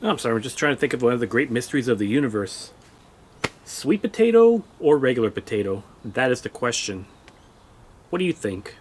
Oh, I'm sorry, we're just trying to think of one of the great mysteries of the universe. Sweet potato or regular potato? That is the question. What do you think?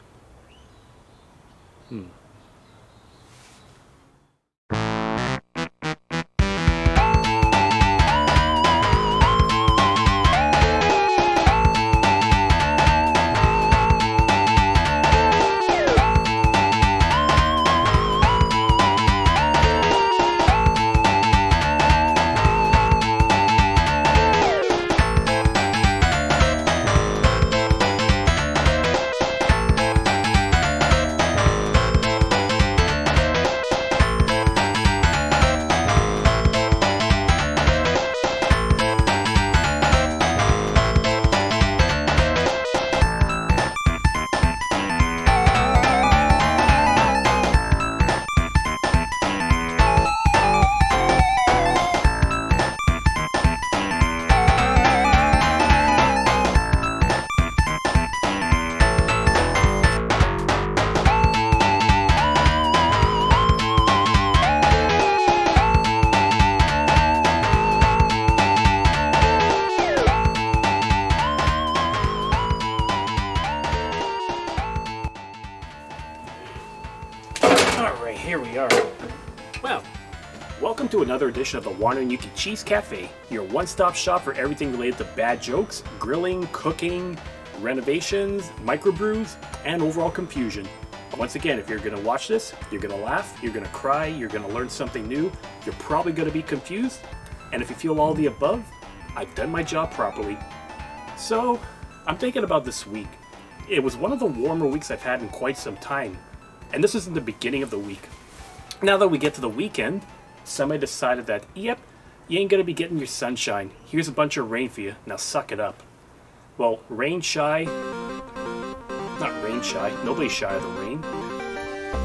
Alright, here we are. Well, welcome to another edition of the Yuki Cheese Cafe, your one-stop shop for everything related to bad jokes, grilling, cooking, renovations, microbrews, and overall confusion. Once again, if you're going to watch this, you're going to laugh, you're going to cry, you're going to learn something new, you're probably going to be confused, and if you feel all the above, I've done my job properly. So, I'm thinking about this week. It was one of the warmer weeks I've had in quite some time. And this is in the beginning of the week. Now that we get to the weekend, somebody decided that, yep, you ain't gonna be getting your sunshine. Here's a bunch of rain for you. Now suck it up. Well, not rain shy, nobody's shy of the rain.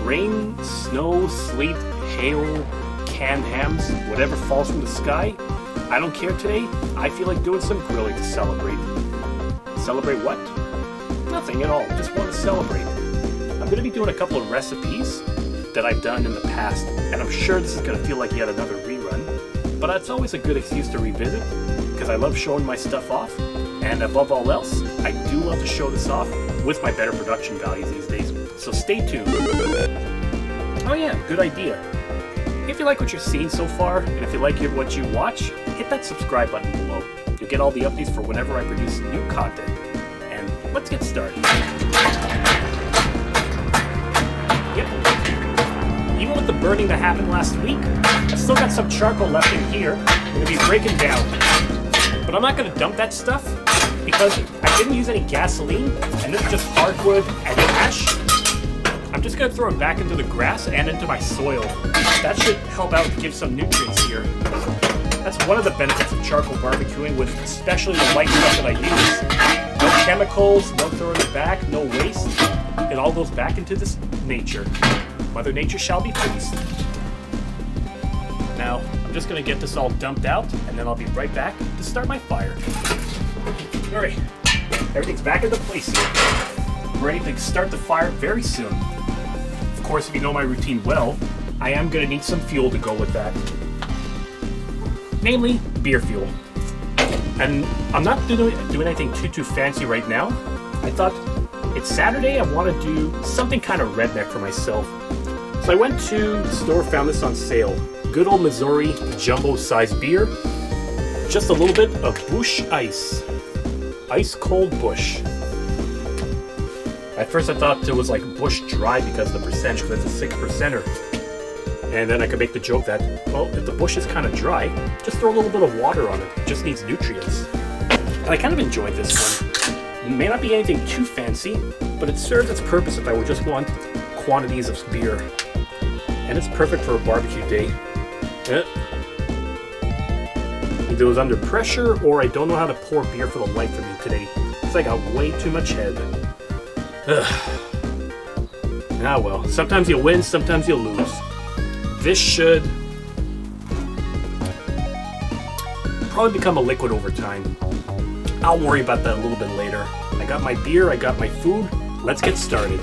Rain, snow, sleet, hail, canned hams, whatever falls from the sky, I don't care today. I feel like doing some grilling to celebrate. Celebrate what? Nothing at all, just want to celebrate. I'm going to be doing a couple of recipes that I've done in the past, and I'm sure this is going to feel like yet another rerun, but it's always a good excuse to revisit, because I love showing my stuff off, and above all else, I do love to show this off with my better production values these days, so stay tuned. Oh yeah, good idea. If you like what you're seeing so far, and if you like what you watch, hit that subscribe button below. You'll get all the updates for whenever I produce new content. And let's get started. Yep. Even with the burning that happened last week, I've still got some charcoal left in here. I'm going to be breaking down. But I'm not going to dump that stuff because I didn't use any gasoline, and this is just hardwood and ash. I'm just going to throw it back into the grass and into my soil. That should help out give some nutrients here. That's one of the benefits of charcoal barbecuing, with especially the light stuff that I use. No chemicals, no throwing it back, no waste. It all goes back into this nature. Mother Nature shall be pleased. Now, I'm just going to get this all dumped out, and then I'll be right back to start my fire. Alright, everything's back into place here. I'm ready to start the fire very soon. Of course, if you know my routine well, I am going to need some fuel to go with that. Namely, beer fuel. And I'm not doing anything too fancy right now. I thought, it's Saturday, I want to do something kind of redneck for myself. So I went to the store, found this on sale. Good old Missouri jumbo size beer. Just a little bit of Busch Ice. Ice cold Busch. At first I thought it was like Busch Dry because of the percentage, because it's a 6%er. And then I could make the joke that, well, if the bush is kind of dry, just throw a little bit of water on it. It just needs nutrients. And I kind of enjoyed this one. It may not be anything too fancy, but it serves its purpose if I would just want quantities of beer. And it's perfect for a barbecue day. Either it was under pressure, or I don't know how to pour beer for the life of me today, because I got way too much head. Ah well, sometimes you win, sometimes you lose. This should probably become a liquid over time. I'll worry about that a little bit later. I got my beer, I got my food, let's get started.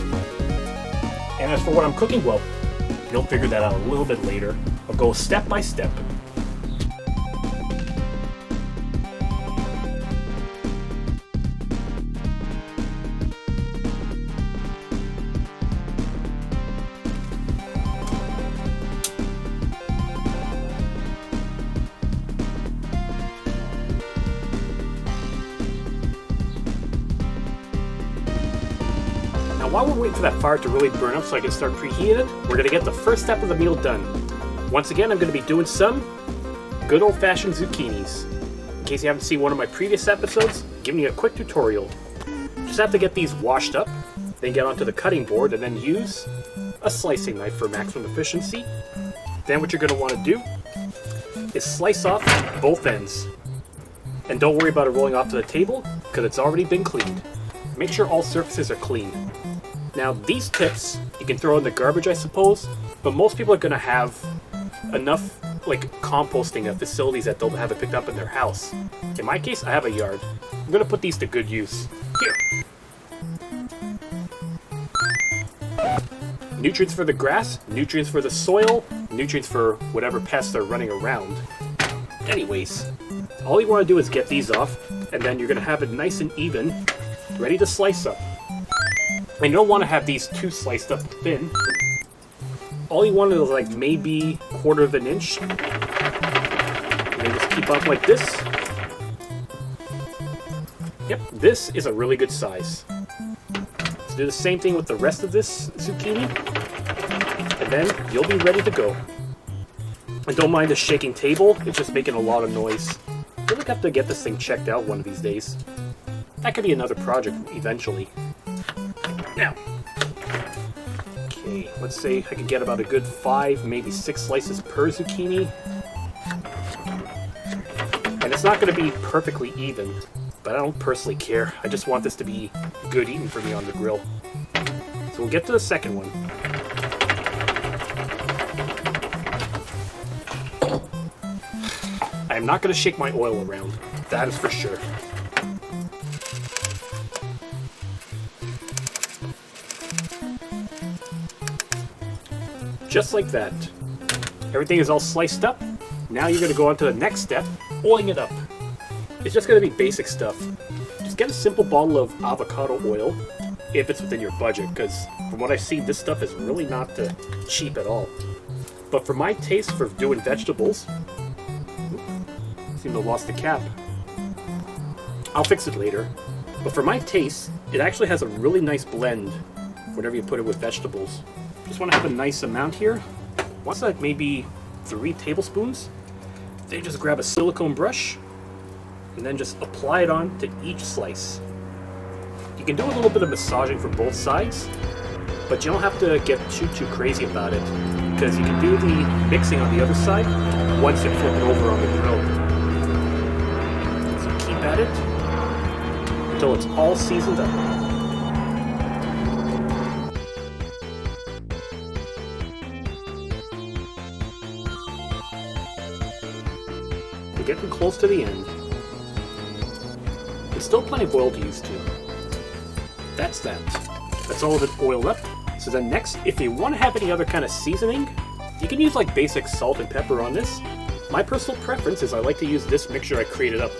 And as for what I'm cooking, well, you'll figure that out a little bit later. I'll go step by step. while we're waiting for that fire to really burn up so I can start preheating it, we're going to get the first step of the meal done. Once again, I'm going to be doing some good old-fashioned zucchinis. In case you haven't seen one of my previous episodes, I'm giving you a quick tutorial. Just have to get these washed up, then get onto the cutting board, and then use a slicing knife for maximum efficiency. Then what you're going to want to do is slice off both ends. And don't worry about it rolling off to the table, because it's already been cleaned. Make sure all surfaces are clean. Now these tips, you can throw in the garbage I suppose, but most people are going to have enough composting facilities that they'll have it picked up in their house. In my case, I have a yard. I'm going to put these to good use. Here. Nutrients for the grass, nutrients for the soil, nutrients for whatever pests are running around. Anyways, all you want to do is get these off, and then you're going to have it nice and even, ready to slice up. And you don't want to have these too sliced up thin. All you want is maybe 1/4 of an inch. And then just keep up like this. Yep, this is a really good size. Let's do the same thing with the rest of this zucchini. And then you'll be ready to go. And don't mind the shaking table, it's just making a lot of noise. We'll have to get this thing checked out one of these days. That could be another project eventually. Now, okay, let's say I could get about a good 5, maybe 6 slices per zucchini. And it's not going to be perfectly even, but I don't personally care. I just want this to be good eating for me on the grill. So we'll get to the second one. I am not going to shake my oil around, that is for sure. Just like that. Everything is all sliced up. Now you're going to go on to the next step, oiling it up. It's just going to be basic stuff. Just get a simple bottle of avocado oil, if it's within your budget, because from what I've seen, this stuff is really not cheap at all. But for my taste for doing vegetables, seem to have lost the cap. I'll fix it later. But for my taste, it actually has a really nice blend whenever you put it with vegetables. Just want to have a nice amount here. Once maybe 3 tablespoons. Then just grab a silicone brush and then just apply it on to each slice. You can do a little bit of massaging for both sides, but you don't have to get too crazy about it, because you can do the mixing on the other side once you flip it over on the grill. So keep at it until it's all seasoned up. We're getting close to the end. There's still plenty of oil to use too. That's all of it oiled up. So then next, if you want to have any other kind of seasoning, you can use basic salt and pepper on this. My personal preference is I like to use this mixture I created up.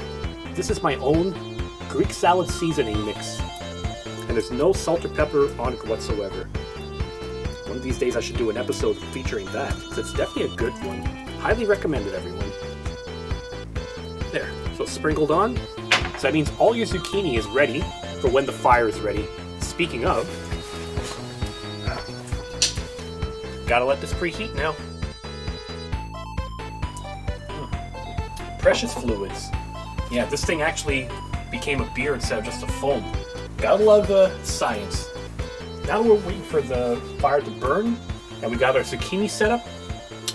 This is my own Greek salad seasoning mix. And there's no salt or pepper on it whatsoever. One of these days I should do an episode featuring that, because it's definitely a good one. Highly recommended, everyone. There, so it's sprinkled on. So that means all your zucchini is ready for when the fire is ready. Speaking of, gotta let this preheat now. Precious fluids. Yeah, this thing actually became a beer instead of just a foam. Gotta love the science. Now we're waiting for the fire to burn, and we got our zucchini set up.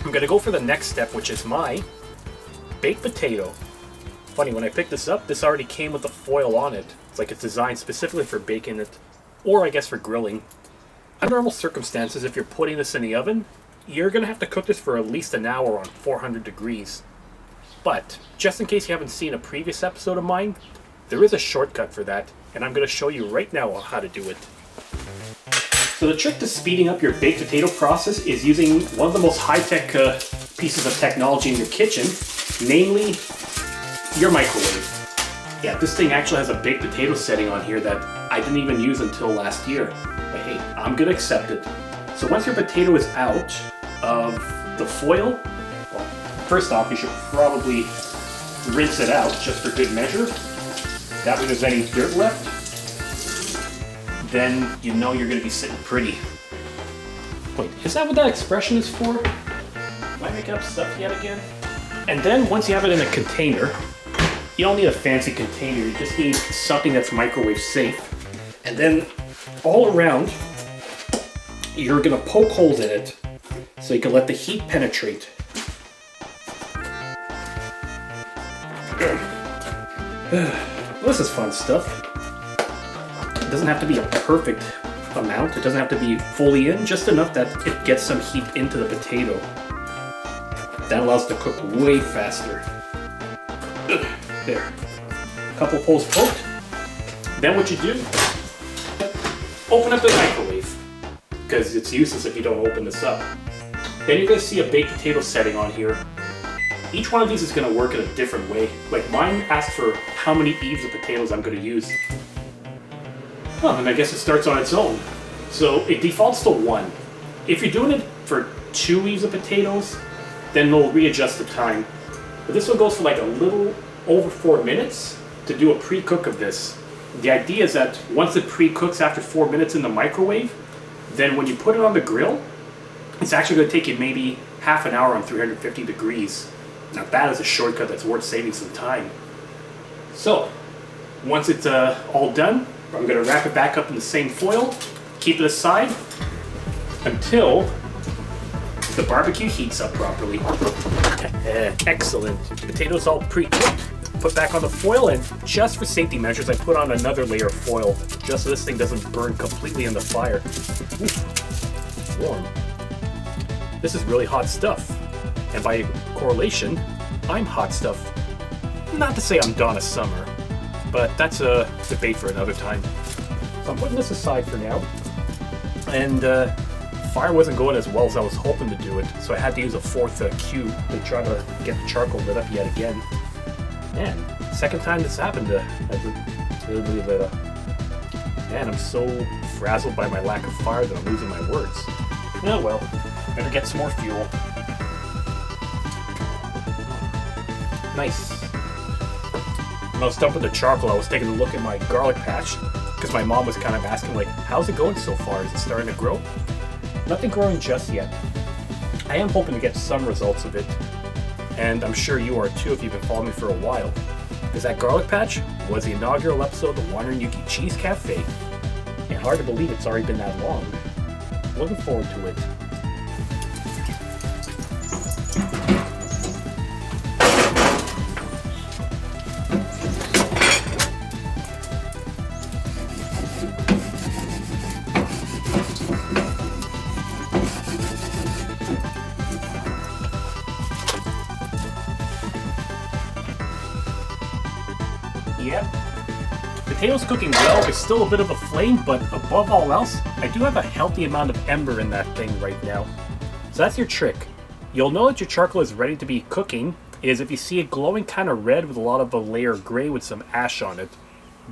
I'm gonna go for the next step, which is my baked potato. Funny, when I picked this up, this already came with the foil on it. It's it's designed specifically for baking it, or I guess for grilling. Under normal circumstances, if you're putting this in the oven, you're going to have to cook this for at least an hour on 400 degrees. But, just in case you haven't seen a previous episode of mine, there is a shortcut for that, and I'm going to show you right now on how to do it. So the trick to speeding up your baked potato process is using one of the most high-tech pieces of technology in your kitchen, namely your microwave. Yeah, this thing actually has a baked potato setting on here that I didn't even use until last year. But hey, I'm gonna accept it. So once your potato is out of the foil, well, first off, you should probably rinse it out just for good measure. That way there's any dirt left. then you know you're gonna be sitting pretty. Wait, is that what that expression is for? Am I making up stuff yet again? And then once you have it in a container, you don't need a fancy container, you just need something that's microwave safe. And then all around, you're gonna poke holes in it so you can let the heat penetrate. This is fun stuff. It doesn't have to be a perfect amount. It doesn't have to be fully in, just enough that it gets some heat into the potato. That allows it to cook way faster. There. A couple holes poked. Then what you do, open up the microwave, because it's useless if you don't open this up. Then you're going to see a baked potato setting on here. Each one of these is going to work in a different way. Like mine asks for how many eaves of potatoes I'm going to use. Oh, and I guess it starts on its own. So it defaults to 1. If you're doing it for 2 eaves of potatoes, then we'll readjust the time. But this one goes for like a little over 4 minutes to do a pre-cook of this. The idea is that once it pre-cooks after 4 minutes in the microwave, then when you put it on the grill, it's actually going to take you maybe half an hour on 350 degrees. Now that is a shortcut that's worth saving some time. So, once it's all done, I'm going to wrap it back up in the same foil, keep it aside until the barbecue heats up properly. Excellent. Potatoes all pre-cooked. Put back on the foil, and just for safety measures, I put on another layer of foil, just so this thing doesn't burn completely in the fire. Ooh, warm. This is really hot stuff. And by correlation, I'm hot stuff. Not to say I'm Donna Summer, but that's a debate for another time. So I'm putting this aside for now. And fire wasn't going as well as I was hoping to do it, so I had to use a 4th cube to try to get the charcoal lit up yet again. Man, second time this happened to really lit up. Man, I'm so frazzled by my lack of fire that I'm losing my words. Oh well, better get some more fuel. Nice. When I was done with the charcoal, I was taking a look at my garlic patch, because my mom was kind of asking, like, how's it going so far? Is it starting to grow? Nothing growing just yet. I am hoping to get some results of it, and I'm sure you are too if you've been following me for a while, because that garlic patch was the inaugural episode of the Wandering Yuki Cheese Cafe, and hard to believe it's already been that long. Looking forward to it. Yep. Potatoes cooking well. There's still a bit of a flame, but above all else, I do have a healthy amount of ember in that thing right now. So that's your trick. You'll know that your charcoal is ready to be cooking is if you see it glowing kind of red with a lot of a layer of gray with some ash on it.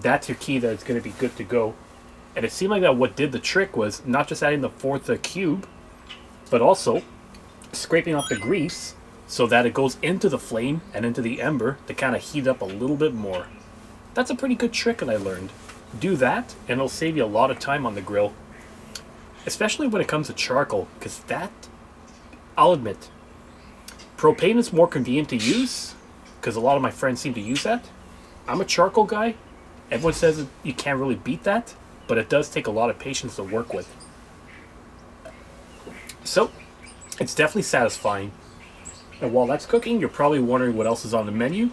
That's your key that it's going to be good to go. And it seemed like that what did the trick was not just adding the 4th cube, but also scraping off the grease so that it goes into the flame and into the ember to kind of heat up a little bit more. That's a pretty good trick that I learned. Do that, and it'll save you a lot of time on the grill. Especially when it comes to charcoal, because that, I'll admit, propane is more convenient to use, because a lot of my friends seem to use that. I'm a charcoal guy. Everyone says you can't really beat that, but it does take a lot of patience to work with. So, it's definitely satisfying. And while that's cooking, you're probably wondering what else is on the menu.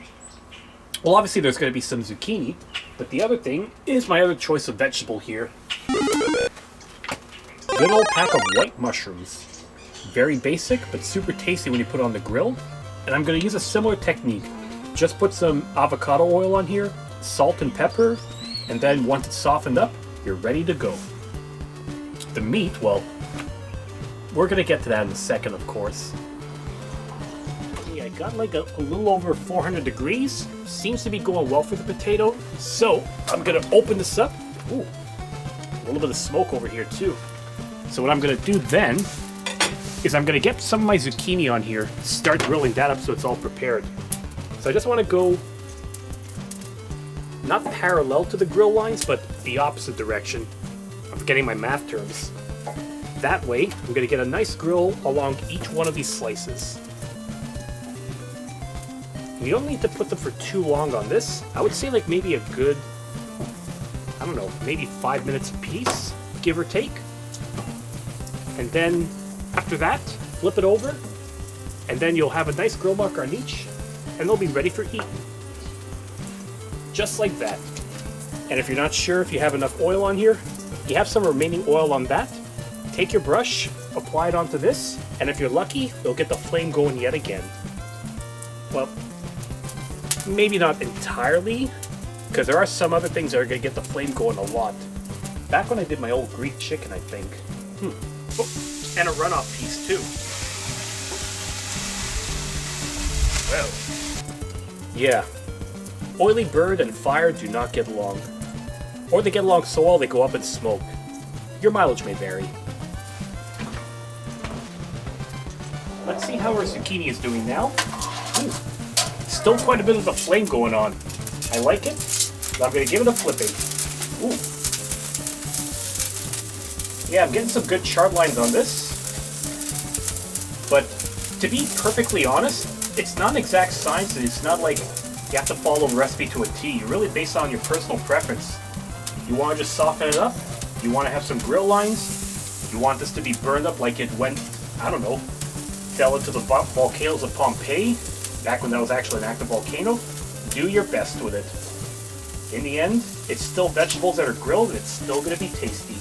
Well, obviously there's going to be some zucchini, but the other thing is my other choice of vegetable here. Good old pack of white mushrooms. Very basic, but super tasty when you put it on the grill. And I'm going to use a similar technique. Just put some avocado oil on here, salt and pepper, and then once it's softened up, you're ready to go. The meat, well, we're going to get to that in a second, of course. I got like a little over 400 degrees. Seems to be going well for the potato. So I'm gonna open this up. Ooh, a little bit of smoke over here too. So what I'm gonna do then is I'm gonna get some of my zucchini on here, start grilling that up so it's all prepared. So I just want to go not parallel to the grill lines, but the opposite direction. forgetting my math terms. That way, I'm going to get a nice grill along each one of these slices. You don't need to put them for too long on this. I would say like maybe a good, I don't know, maybe 5 minutes a piece, give or take. And then after that, flip it over, and then you'll have a nice grill mark on each, and they'll be ready for eating. Just like that. And if you're not sure if you have enough oil on here, you have some remaining oil on that, take your brush, apply it onto this, and if you're lucky, you'll get the flame going yet again. Well, maybe not entirely, because there are some other things that are going to get the flame going a lot. Back when I did my old Greek chicken, I think. Oh, and a runoff piece too. Well, yeah. Oily bird and fire do not get along. Or they get along so well they go up in smoke. Your mileage may vary. Let's see how our zucchini is doing now. Ooh, still quite a bit of the flame going on. I like it, but I'm going to give it a flipping. Ooh. Yeah, I'm getting some good chard lines on this. But to be perfectly honest, it's not an exact science. It's not like you have to follow a recipe to a T. You really base it on your personal preference. You want to just soften it up. You want to have some grill lines. You want this to be burned up like it went, I don't know, fell into the volcanoes of Pompeii, back when that was actually an active volcano. Do your best with it. In the end, it's still vegetables that are grilled, and it's still going to be tasty.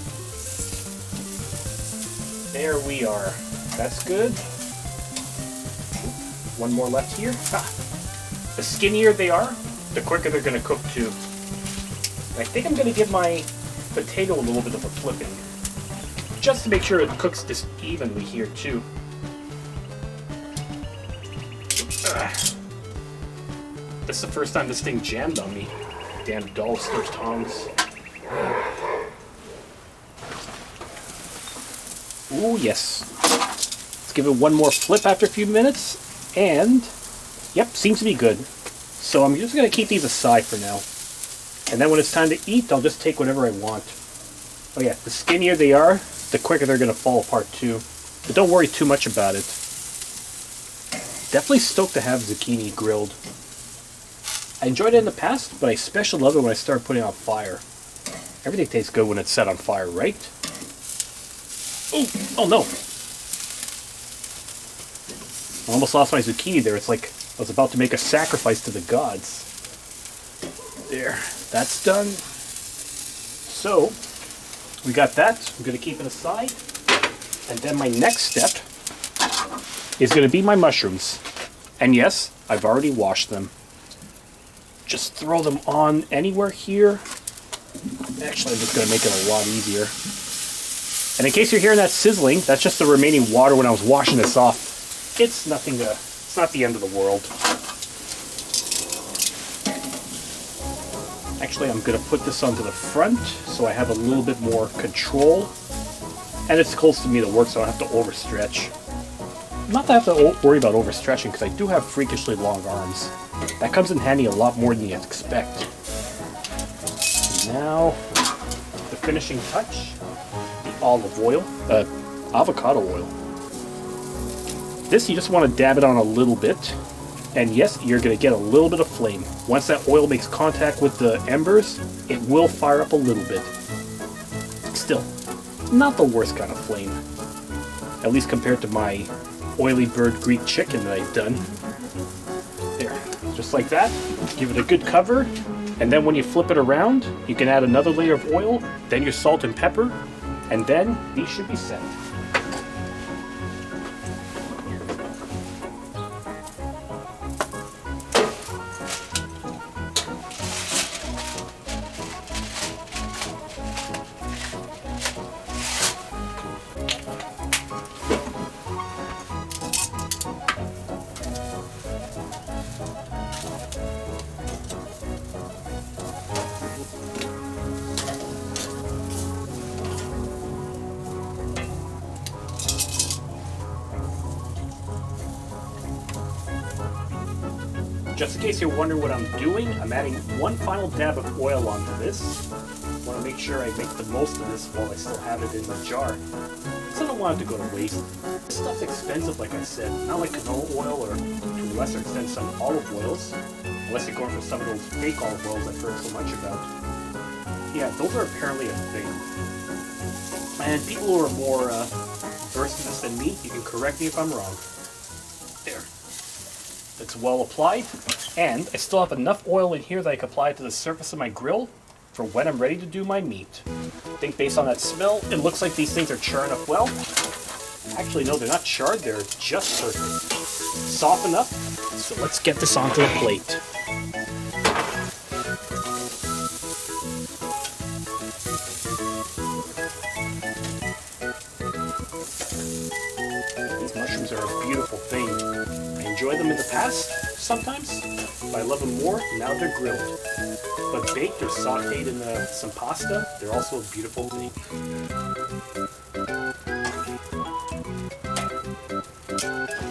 There we are. That's good. One more left here. Ha. The skinnier they are, the quicker they're going to cook too. I think I'm going to give my potato a little bit of a flipping, just to make sure it cooks this evenly here too. This is the first time this thing jammed on me. Damn dull Sturge tongs. Ooh, yes. Let's give it one more flip after a few minutes, and yep, seems to be good. So I'm just going to keep these aside for now. And then when it's time to eat, I'll just take whatever I want. Oh yeah, the skinnier they are, the quicker they're going to fall apart too. But don't worry too much about it. Definitely stoked to have zucchini grilled. I enjoyed it in the past, but I especially love it when I start putting on fire. Everything tastes good when it's set on fire, right? Ooh, oh no! I almost lost my zucchini there. It's like I was about to make a sacrifice to the gods. There, that's done. So, we got that. I'm going to keep it aside. And then my next step is going to be my mushrooms. And yes, I've already washed them. Just throw them on anywhere here. Actually, I'm just going to make it a lot easier. And in case you're hearing that sizzling, that's just the remaining water when I was washing this off. It's nothing to, it's not the end of the world. Actually, I'm going to put this onto the front so I have a little bit more control. And it's close to me to work, so I don't have to overstretch. Not that I have to worry about overstretching, because I do have freakishly long arms. That comes in handy a lot more than you expect. And now, the finishing touch, the olive oil, avocado oil. This, you just want to dab it on a little bit. And yes, you're going to get a little bit of flame. Once that oil makes contact with the embers, it will fire up a little bit. Still, not the worst kind of flame. At least compared to my oily bird Greek chicken that I've done. There, just like that. Give it a good cover. And then when you flip it around, you can add another layer of oil, then your salt and pepper, and then these should be set. Just in case you're wondering what I'm doing, I'm adding one final dab of oil onto this. I want to make sure I make the most of this while I still have it in the jar. So I don't want it to go to waste. This stuff's expensive, like I said. Not like canola oil or, to a lesser extent, some olive oils. Unless you're going for some of those fake olive oils I've heard so much about. Yeah, those are apparently a thing. And people who are more versed in this than me, you can correct me if I'm wrong. There. It's well applied. And I still have enough oil in here that I can apply it to the surface of my grill for when I'm ready to do my meat. I think based on that smell, it looks like these things are charring up well. Actually, no, they're not charred, they're just perfect. Soft enough, so let's get this onto the plate. These mushrooms are a beautiful thing. I enjoyed them in the past, sometimes, but I love them more now they're grilled. But baked or sauteed in some pasta, they're also a beautiful thing.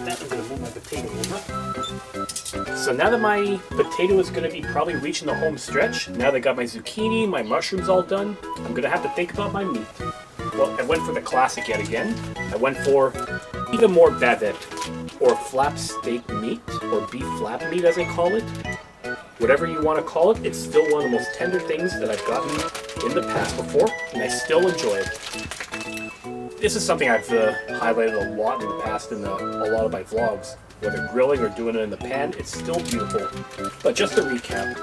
Then I'm going to move my potato over. So now that my potato is going to be probably reaching the home stretch, now that I got my zucchini, my mushrooms all done, I'm going to have to think about my meat. Well, I went for the classic yet again. I went for even more bavette, or flap steak meat, or beef flap meat as I call it. Whatever you want to call it, it's still one of the most tender things that I've gotten in the past before, and I still enjoy it. This is something I've highlighted a lot in the past in a lot of my vlogs. Whether grilling or doing it in the pan, it's still beautiful. But just to recap,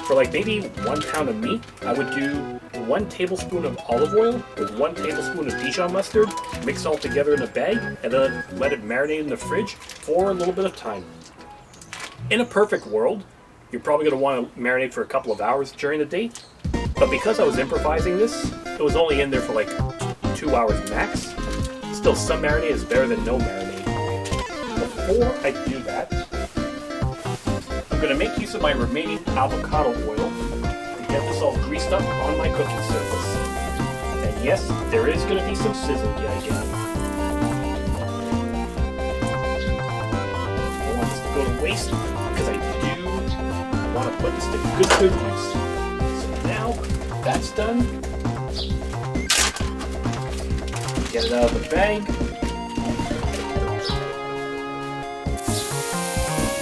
for like maybe 1 pound of meat, I would do 1 tablespoon of olive oil with 1 tablespoon of Dijon mustard, mix all together in a bag, and then let it marinate in the fridge for a little bit of time. In a perfect world, you're probably going to want to marinate for a couple of hours during the day, but because I was improvising this, it was only in there for like 2 hours max. Still, some marinade is better than no marinade. Before I do that, I'm going to make use of my remaining avocado oil to get this all greased up on my cooking surface. And yes, there is going to be some sizzle yet again. I don't want this to go to waste because I do want to put this to good use. So now that's done. Get it out of the bag.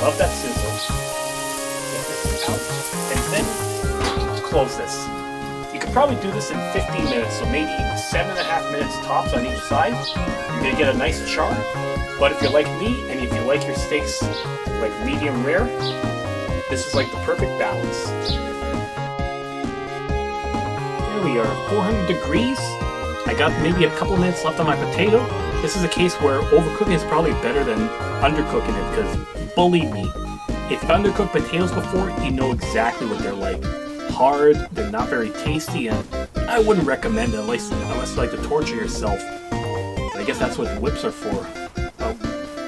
Love that sizzle. Get this out, and then close this. You could probably do this in 15 minutes, so maybe 7.5 minutes tops on each side. You're gonna get a nice char. But if you're like me, and if you like your steaks like medium rare, this is like the perfect balance. There we are, 400 degrees. I got maybe a couple minutes left on my potato. This is a case where overcooking is probably better than undercooking it, because believe me, if you've undercooked potatoes before, you know exactly what they're like. Hard, they're not very tasty, and I wouldn't recommend it unless you like to torture yourself. I guess that's what whips are for. Oh,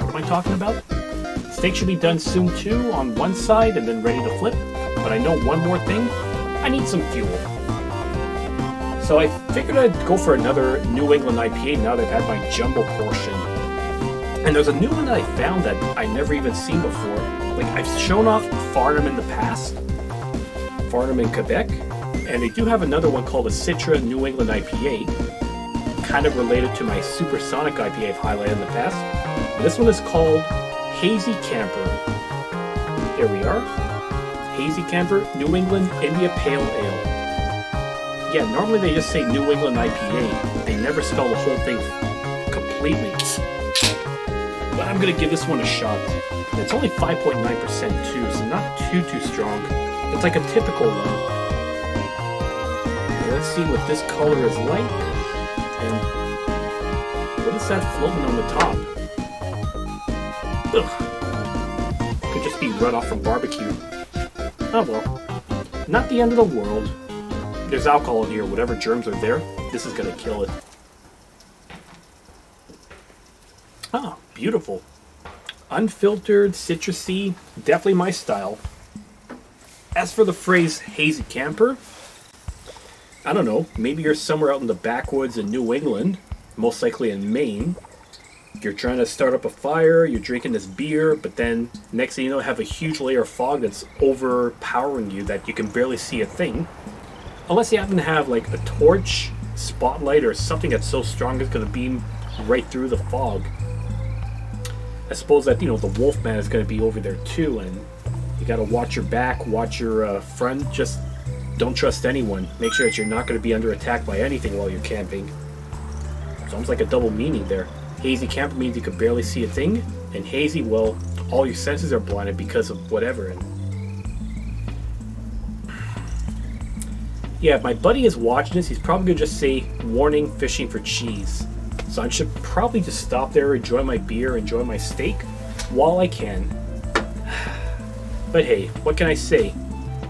what am I talking about? Steak should be done soon too, on one side and then ready to flip. But I know one more thing, I need some fuel. So I figured I'd go for another New England IPA now that I've had my jumbo portion. And there's a new one that I found that I never even seen before. Like, I've shown off Farnham in the past, Farnham in Quebec, and they do have another one called a Citra New England IPA, kind of related to my Supersonic IPA I've highlighted in the past. And this one is called Hazy Camper. There we are. Hazy Camper New England India Pale Ale. Yeah, normally they just say New England IPA. They never spell the whole thing completely. But I'm going to give this one a shot. It's only 5.9% too, so not too strong. It's like a typical one. Let's see what this color is like. And what is that floating on the top? Ugh. Could just be runoff from barbecue. Oh well. Not the end of the world. There's alcohol in here. Whatever germs are there, this is going to kill it. Ah, beautiful. Unfiltered, citrusy, definitely my style. As for the phrase hazy camper, I don't know, maybe you're somewhere out in the backwoods in New England, most likely in Maine. You're trying to start up a fire, you're drinking this beer, but then next thing you know, have a huge layer of fog that's overpowering you that you can barely see a thing. unless you happen to have like a torch, spotlight, or something that's so strong it's going to beam right through the fog. I suppose that, you know, the Wolfman is going to be over there too, and you got to watch your back, watch your front. Just don't trust anyone. Make sure that you're not going to be under attack by anything while you're camping. It's almost like a double meaning there. Hazy camper means you can barely see a thing, and hazy, well, all your senses are blinded because of whatever. And yeah, if my buddy is watching this, he's probably going to just say, warning, fishing for cheese. So I should probably just stop there, enjoy my beer, enjoy my steak while I can. But hey, what can I say?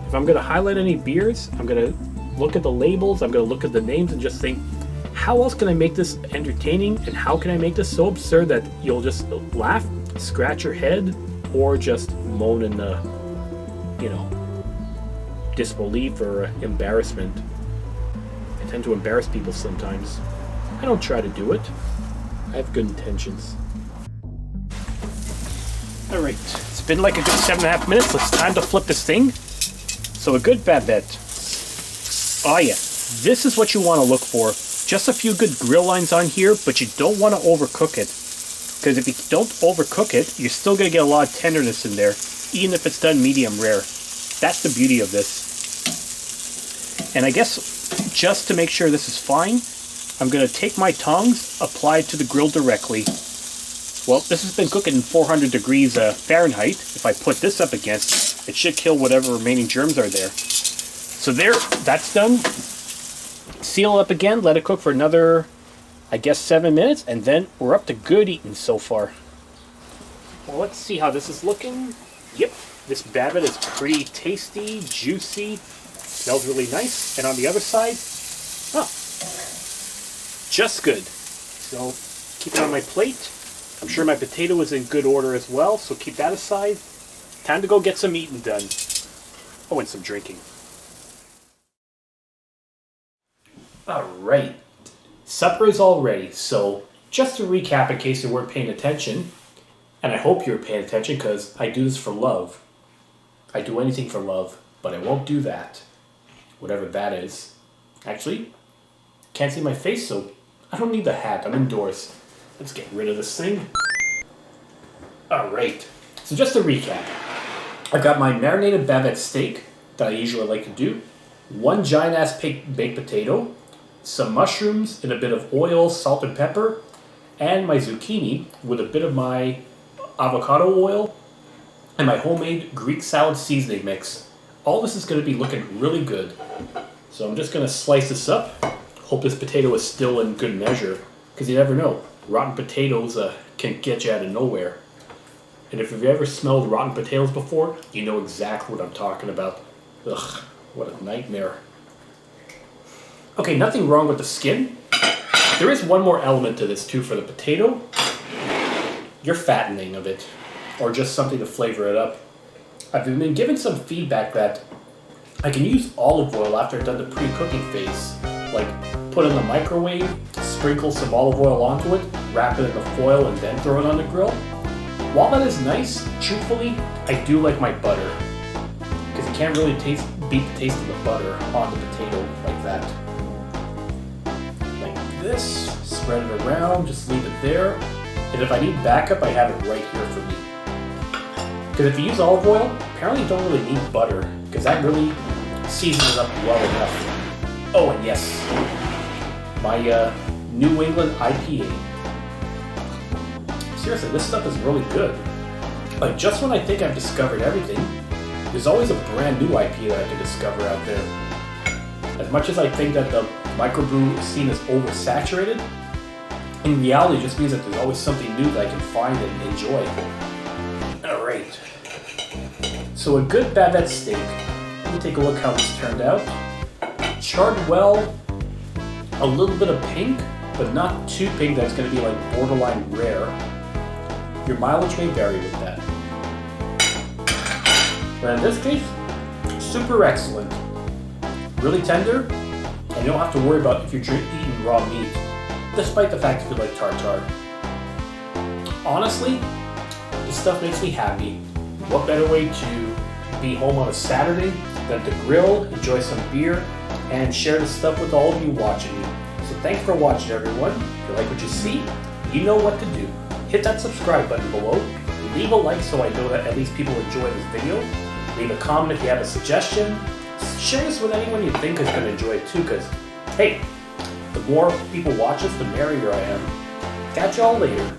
If I'm going to highlight any beers, I'm going to look at the labels, I'm going to look at the names and just think, how else can I make this entertaining, and how can I make this so absurd that you'll just laugh, scratch your head, or just moan in you know, disbelief or embarrassment. I tend to embarrass people sometimes. I don't try to do it. I have good intentions. Alright, it's been like a good 7.5 minutes. It's time to flip this thing. So a good Bavette. Oh yeah, this is what you want to look for. Just a few good grill lines on here, but you don't want to overcook it. Because if you don't overcook it, you're still going to get a lot of tenderness in there, even if it's done medium rare. That's the beauty of this. And I guess just to make sure this is fine, I'm going to take my tongs, apply it to the grill directly. Well, this has been cooking in 400 degrees Fahrenheit. If I put this up against, it should kill whatever remaining germs are there. So there, that's done. Seal up again, let it cook for another, I guess, 7 minutes, and then we're up to good eating so far. Well, let's see how this is looking. Yep, this Bavette is pretty tasty, juicy, smells really nice. And on the other side, oh, just good. So keep it on my plate. I'm sure my potato is in good order as well, so keep that aside. Time to go get some eating done. Oh, and some drinking. Alright, supper is all ready, so just to recap in case you weren't paying attention, and I hope you were paying attention because I do this for love. I do anything for love, but I won't do that. Whatever that is. Actually, can't see my face, so I don't need the hat. I'm indoors. Let's get rid of this thing. Alright, so just to recap. I've got my marinated Bavette steak that I usually like to do, one giant ass baked potato, some mushrooms in a bit of oil, salt and pepper, and my zucchini with a bit of my avocado oil and my homemade Greek salad seasoning mix. All this is going to be looking really good. So I'm just going to slice this up. Hope this potato is still in good measure, because you never know. Rotten potatoes can get you out of nowhere. And if you've ever smelled rotten potatoes before, you know exactly what I'm talking about. Ugh, what a nightmare. Okay, nothing wrong with the skin. There is one more element to this too for the potato. Your fattening of it, or just something to flavor it up. I've been given some feedback that I can use olive oil after I've done the pre-cooking phase. Like, put it in the microwave, sprinkle some olive oil onto it, wrap it in the foil, and then throw it on the grill. While that is nice, truthfully, I do like my butter. Because you can't really beat the taste of the butter on the potato like that. Like this, spread it around, just leave it there. And if I need backup, I have it right here for me. Because if you use olive oil, apparently you don't really need butter, because that really seasons it up well enough. Oh, and yes, my New England IPA. Seriously, this stuff is really good. Like, just when I think I've discovered everything, there's always a brand new IPA that I can discover out there. As much as I think that the microbrew scene is oversaturated, in reality it just means that there's always something new that I can find and enjoy. Alright. So a good Bavette steak. Let me take a look how this turned out. Charred well, a little bit of pink, but not too pink that's going to be like borderline rare. Your mileage may vary with that. But in this case, super excellent. Really tender, and you don't have to worry about if you're eating raw meat, despite the fact that you like tartare. Honestly, this stuff makes me happy. What better way to be home on a Saturday than to grill, enjoy some beer, and share this stuff with all of you watching. So thanks for watching, everyone. If you like what you see, you know what to do. Hit that subscribe button below. Leave a like so I know that at least people enjoy this video. Leave a comment if you have a suggestion. Share this with anyone you think is going to enjoy it too, because, hey, the more people watch this, the merrier I am. Catch y'all later.